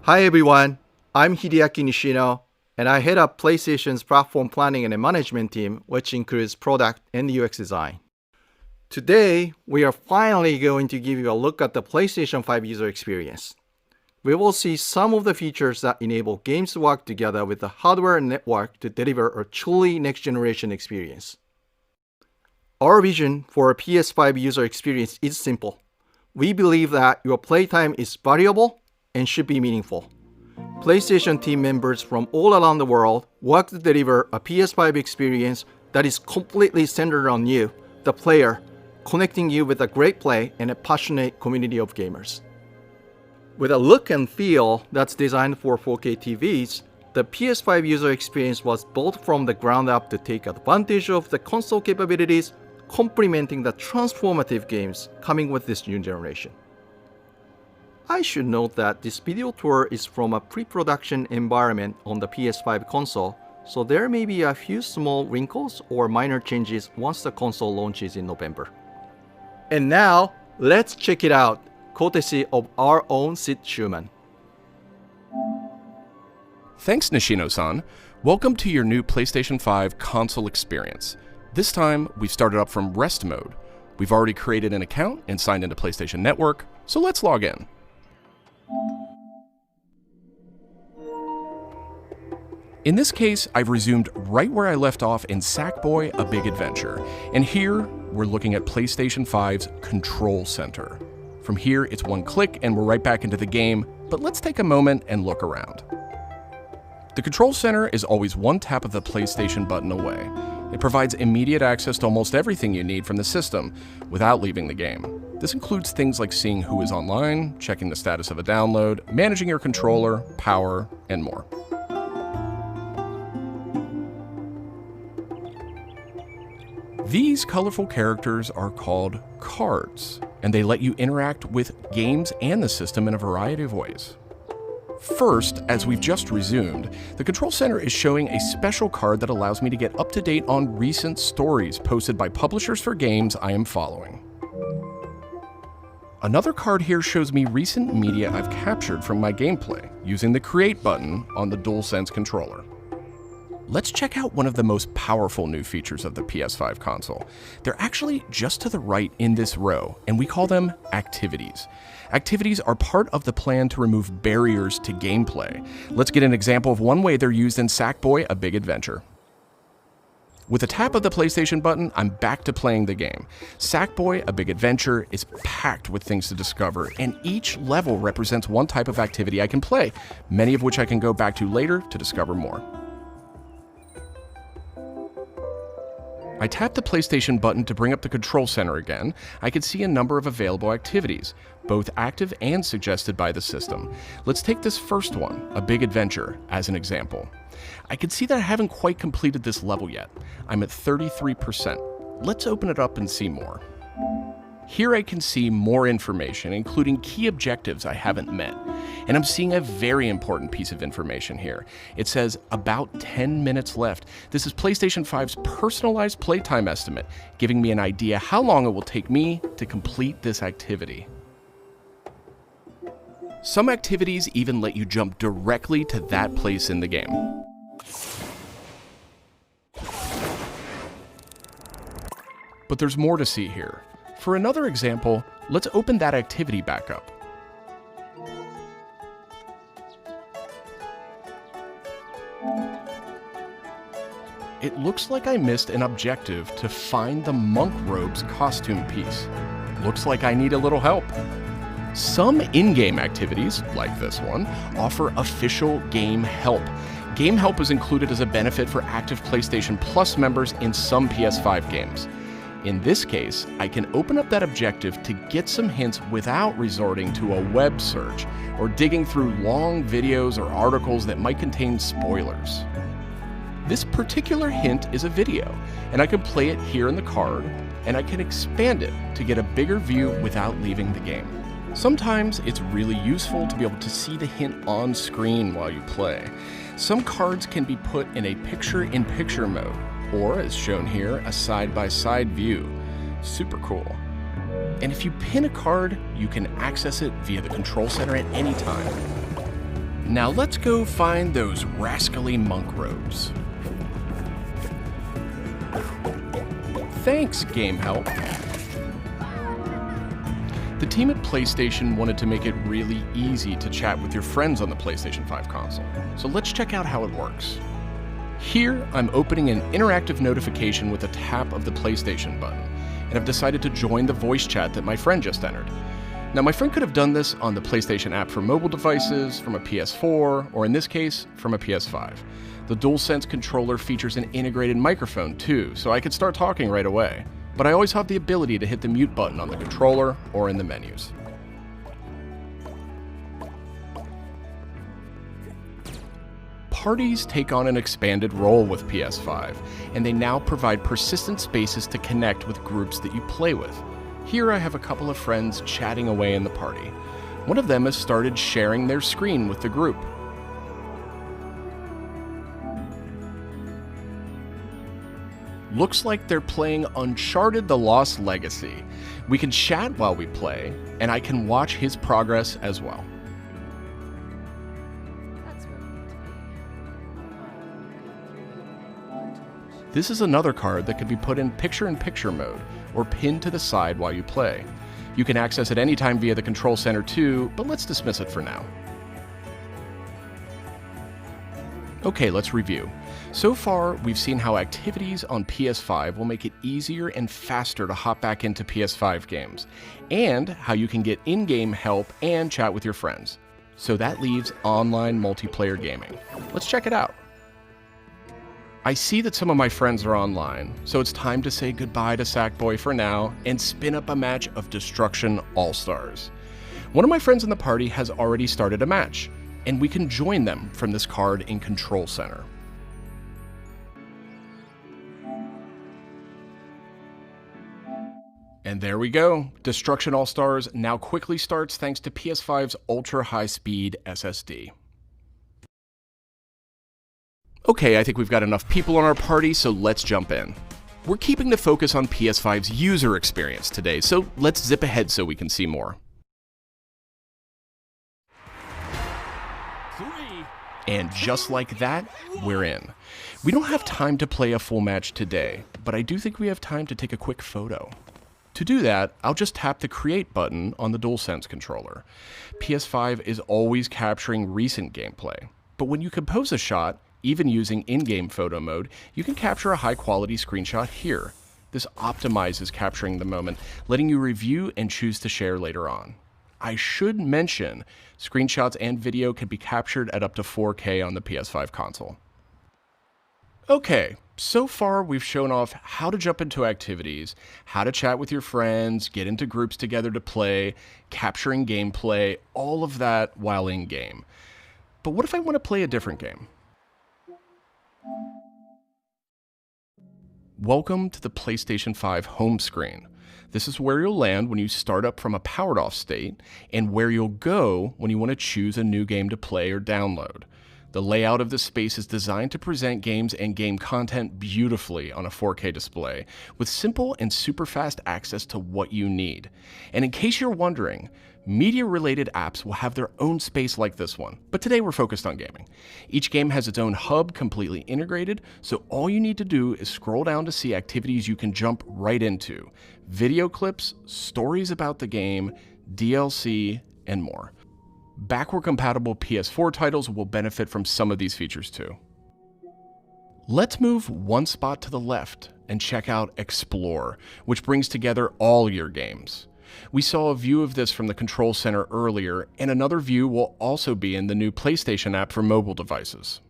Hi everyone, I'm Hideaki Nishino, and I head up PlayStation's platform planning and management team, which includes product and UX design. Today, we are finally going to give you a look at the PlayStation 5 user experience. We will see some of the features that enable games to work together with the hardware and network to deliver a truly next-generation experience. Our vision for a PS5 user experience is simple. We believe that your playtime is valuable and should be meaningful. PlayStation team members from all around the world work to deliver a PS5 experience that is completely centered on you, the player, connecting you with a great play and a passionate community of gamers. With a look and feel that's designed for 4K TVs, the PS5 user experience was built from the ground up to take advantage of the console capabilities, complementing the transformative games coming with this new generation. I should note that this video tour is from a pre-production environment on the PS5 console, so there may be a few small wrinkles or minor changes once the console launches in November. And now, let's check it out, courtesy of our own Sid Schumann. Thanks, Nishino-san. Welcome to your new PlayStation 5 console experience. This time, we've started up from rest mode. We've already created an account and signed into PlayStation Network, so let's log in. In this case, I've resumed right where I left off in Sackboy: A Big Adventure, and here we're looking at PlayStation 5's Control Center. From here, it's one click and we're right back into the game, but let's take a moment and look around. The Control Center is always one tap of the PlayStation button away. It provides immediate access to almost everything you need from the system without leaving the game. This includes things like seeing who is online, checking the status of a download, managing your controller, power, and more. These colorful characters are called cards, and they let you interact with games and the system in a variety of ways. First, as we've just resumed, the Control Center is showing a special card that allows me to get up to date on recent stories posted by publishers for games I am following. Another card here shows me recent media I've captured from my gameplay using the Create button on the DualSense controller. Let's check out one of the most powerful new features of the PS5 console. They're actually just to the right in this row, and we call them activities. Activities are part of the plan to remove barriers to gameplay. Let's get an example of one way they're used in Sackboy: A Big Adventure. With a tap of the PlayStation button, I'm back to playing the game. Sackboy: A Big Adventure is packed with things to discover, and each level represents one type of activity I can play, many of which I can go back to later to discover more. I tap the PlayStation button to bring up the Control Center again. I can see a number of available activities, both active and suggested by the system. Let's take this first one, A Big Adventure, as an example. I can see that I haven't quite completed this level yet. I'm at 33%. Let's open it up and see more. Here I can see more information, including key objectives I haven't met. And I'm seeing a very important piece of information here. It says about 10 minutes left. This is PlayStation 5's personalized playtime estimate, giving me an idea how long it will take me to complete this activity. Some activities even let you jump directly to that place in the game. But there's more to see here. For another example, let's open that activity back up. It looks like I missed an objective to find the monk robe's costume piece. Looks like I need a little help. Some in-game activities, like this one, offer official game help. Game help is included as a benefit for active PlayStation Plus members in some PS5 games. In this case, I can open up that objective to get some hints without resorting to a web search or digging through long videos or articles that might contain spoilers. This particular hint is a video, and I can play it here in the card, and I can expand it to get a bigger view without leaving the game. Sometimes it's really useful to be able to see the hint on screen while you play. Some cards can be put in a picture-in-picture mode, or as shown here, a side-by-side view. Super cool. And if you pin a card, you can access it via the Control Center at any time. Now let's go find those rascally monk robes. Thanks, Game Help. The team at PlayStation wanted to make it really easy to chat with your friends on the PlayStation 5 console, so let's check out how it works. Here, I'm opening an interactive notification with a tap of the PlayStation button, and I've decided to join the voice chat that my friend just entered. Now, my friend could have done this on the PlayStation app for mobile devices, from a PS4, or in this case, from a PS5. The DualSense controller features an integrated microphone too, so I could start talking right away. But I always have the ability to hit the mute button on the controller or in the menus. Parties take on an expanded role with PS5, and they now provide persistent spaces to connect with groups that you play with. Here I have a couple of friends chatting away in the party. One of them has started sharing their screen with the group. Looks like they're playing Uncharted: The Lost Legacy. We can chat while we play, and I can watch his progress as well. This is another card that could be put in picture-in-picture mode, or pinned to the side while you play. You can access it anytime via the control center too, but let's dismiss it for now. Okay, let's review. So far, we've seen how activities on PS5 will make it easier and faster to hop back into PS5 games, and how you can get in-game help and chat with your friends. So that leaves online multiplayer gaming. Let's check it out. I see that some of my friends are online, so it's time to say goodbye to Sackboy for now and spin up a match of Destruction All-Stars. One of my friends in the party has already started a match, and we can join them from this card in Control Center. And there we go. Destruction All-Stars now quickly starts thanks to PS5's ultra-high-speed SSD. Okay, I think we've got enough people on our party, so let's jump in. We're keeping the focus on PS5's user experience today, so let's zip ahead so we can see more. And just like that, we're in. We don't have time to play a full match today, but I do think we have time to take a quick photo. To do that, I'll just tap the Create button on the DualSense controller. PS5 is always capturing recent gameplay, but when you compose a shot, even using in-game photo mode, you can capture a high-quality screenshot here. This optimizes capturing the moment, letting you review and choose to share later on. I should mention, screenshots and video can be captured at up to 4K on the PS5 console. Okay, so far we've shown off how to jump into activities, how to chat with your friends, get into groups together to play, capturing gameplay, all of that while in-game. But what if I want to play a different game? Welcome to the PlayStation 5 home screen. This is where you'll land when you start up from a powered off state, and where you'll go when you want to choose a new game to play or download. The layout of this space is designed to present games and game content beautifully on a 4K display, with simple and super fast access to what you need. And in case you're wondering, media-related apps will have their own space like this one, but today we're focused on gaming. Each game has its own hub completely integrated, so all you need to do is scroll down to see activities you can jump right into. Video clips, stories about the game, DLC, and more. Backward-compatible PS4 titles will benefit from some of these features too. Let's move one spot to the left and check out Explore, which brings together all your games. We saw a view of this from the Control Center earlier, and another view will also be in the new PlayStation app for mobile devices.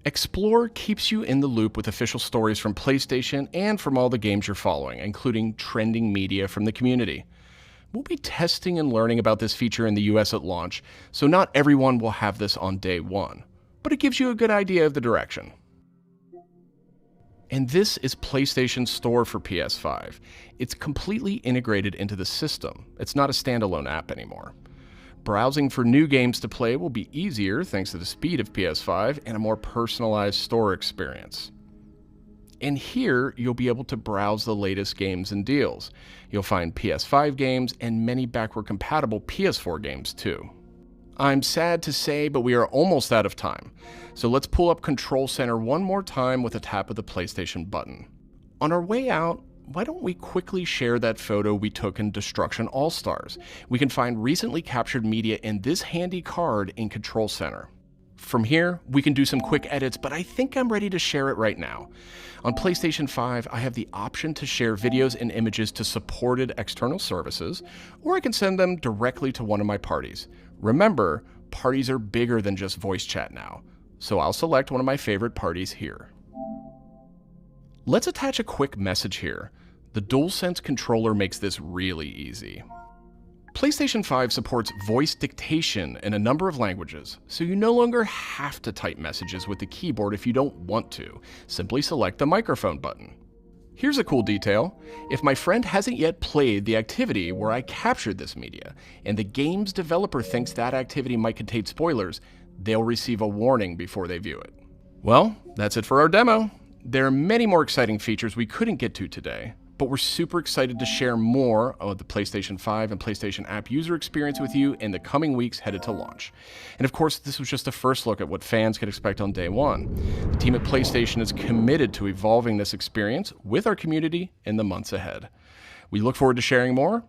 Explore keeps you in the loop with official stories from PlayStation and from all the games you're following, including trending media from the community. We'll be testing and learning about this feature in the US at launch, so not everyone will have this on day one, but it gives you a good idea of the direction. And this is PlayStation Store for PS5. It's completely integrated into the system. It's not a standalone app anymore. Browsing for new games to play will be easier thanks to the speed of PS5 and a more personalized store experience. And here, you'll be able to browse the latest games and deals. You'll find PS5 games and many backward-compatible PS4 games too. I'm sad to say, but we are almost out of time. So let's pull up Control Center one more time with a tap of the PlayStation button. On our way out, why don't we quickly share that photo we took in Destruction All-Stars? We can find recently captured media in this handy card in Control Center. From here, we can do some quick edits, but I think I'm ready to share it right now. On PlayStation 5, I have the option to share videos and images to supported external services, or I can send them directly to one of my parties. Remember, parties are bigger than just voice chat now, so I'll select one of my favorite parties here. Let's attach a quick message here. The DualSense controller makes this really easy. PlayStation 5 supports voice dictation in a number of languages, so you no longer have to type messages with the keyboard if you don't want to. Simply select the microphone button. Here's a cool detail. If my friend hasn't yet played the activity where I captured this media, and the game's developer thinks that activity might contain spoilers, they'll receive a warning before they view it. Well, that's it for our demo. There are many more exciting features we couldn't get to today, but we're super excited to share more of the PlayStation 5 and PlayStation app user experience with you in the coming weeks headed to launch. And of course, this was just a first look at what fans could expect on day one. The team at PlayStation is committed to evolving this experience with our community in the months ahead. We look forward to sharing more,